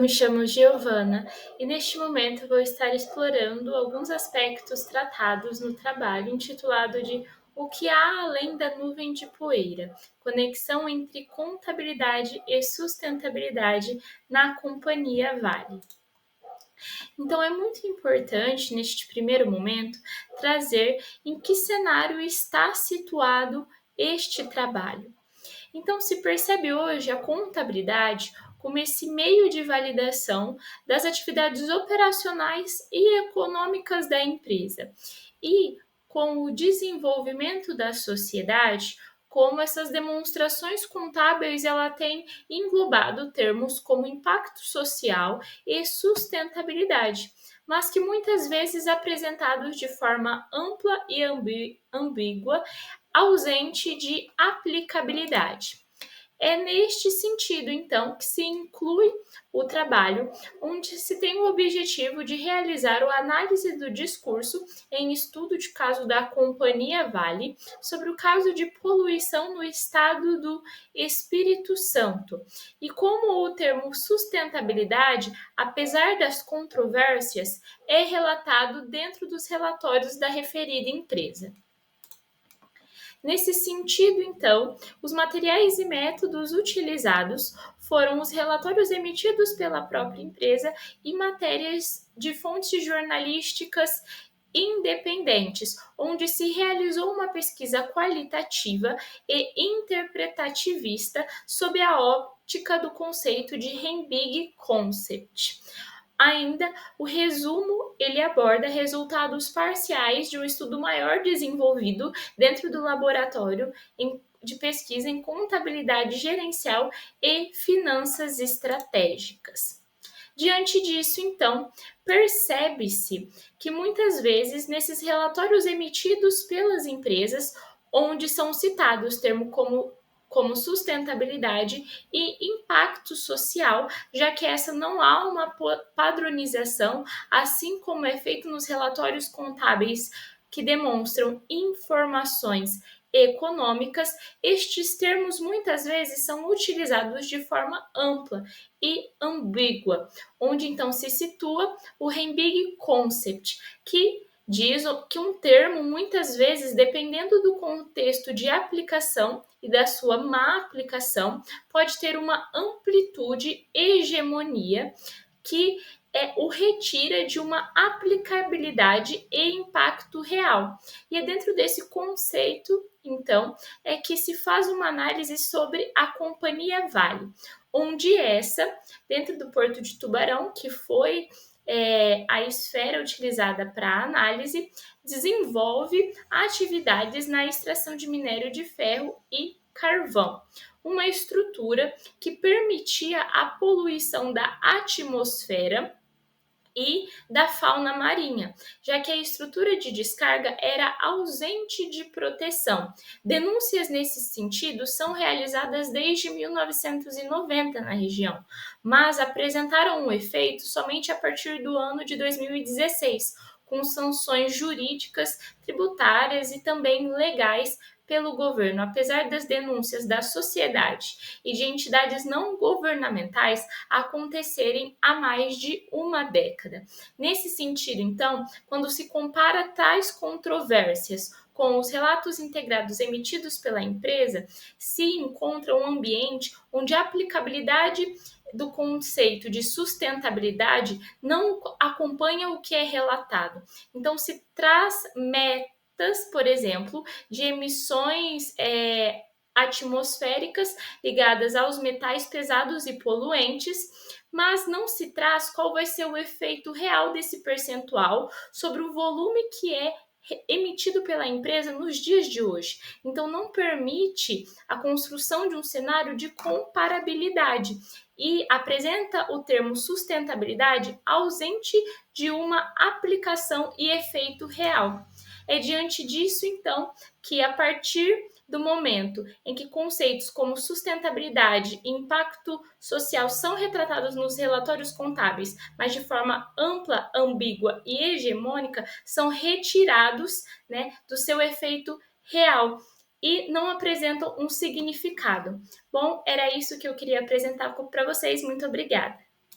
Me chamo Giovana e neste momento vou estar explorando alguns aspectos tratados no trabalho intitulado de O que há além da nuvem de poeira? Conexão entre contabilidade e sustentabilidade na companhia Vale. Então é muito importante neste primeiro momento trazer em que cenário está situado este trabalho. Então, se percebe hoje a contabilidade como esse meio de validação das atividades operacionais e econômicas da empresa. E com o desenvolvimento da sociedade, como essas demonstrações contábeis ela tem englobado termos como impacto social e sustentabilidade, mas que muitas vezes apresentados de forma ampla e ambígua, ausente de aplicabilidade. É neste sentido, então, que se inclui o trabalho, onde se tem o objetivo de realizar a análise do discurso em estudo de caso da Companhia Vale sobre o caso de poluição no estado do Espírito Santo. E como o termo sustentabilidade, apesar das controvérsias, é relatado dentro dos relatórios da referida empresa. Nesse sentido, então, os materiais e métodos utilizados foram os relatórios emitidos pela própria empresa e matérias de fontes jornalísticas independentes, onde se realizou uma pesquisa qualitativa e interpretativista sob a ótica do conceito de Rembig Concept. Ainda, o resumo ele aborda resultados parciais de um estudo maior desenvolvido dentro do laboratório de pesquisa em contabilidade gerencial e finanças estratégicas. Diante disso, então, percebe-se que muitas vezes nesses relatórios emitidos pelas empresas, onde são citados termos como sustentabilidade e impacto social, já que essa não há uma padronização, assim como é feito nos relatórios contábeis que demonstram informações econômicas, estes termos muitas vezes são utilizados de forma ampla e ambígua, onde então se situa o Rembig Concept, que diz que um termo, muitas vezes, dependendo do contexto de aplicação e da sua má aplicação, pode ter uma amplitude e hegemonia que o retira de uma aplicabilidade e impacto real. E é dentro desse conceito, então, é que se faz uma análise sobre a Companhia Vale, onde essa, dentro do Porto de Tubarão, que foi a esfera utilizada para análise, desenvolve atividades na extração de minério de ferro e carvão, uma estrutura que permitia a poluição da atmosfera e da fauna marinha, já que a estrutura de descarga era ausente de proteção. Denúncias nesse sentido são realizadas desde 1990 na região, mas apresentaram um efeito somente a partir do ano de 2016, com sanções jurídicas, tributárias e também legais pelo governo. Apesar das denúncias da sociedade e de entidades não governamentais acontecerem há mais de uma década. Nesse sentido, então, quando se compara tais controvérsias com os relatos integrados emitidos pela empresa, se encontra um ambiente onde a aplicabilidade do conceito de sustentabilidade não acompanha o que é relatado. Então, se traz metas, por exemplo, de emissões atmosféricas ligadas aos metais pesados e poluentes, mas não se traz qual vai ser o efeito real desse percentual sobre o volume que é emitido pela empresa nos dias de hoje. Então, não permite a construção de um cenário de comparabilidade e apresenta o termo sustentabilidade ausente de uma aplicação e efeito real. É diante disso, então, que a partir do momento em que conceitos como sustentabilidade e impacto social são retratados nos relatórios contábeis, mas de forma ampla, ambígua e hegemônica, são retirados, do seu efeito real e não apresentam um significado. Bom, era isso que eu queria apresentar para vocês. Muito obrigada.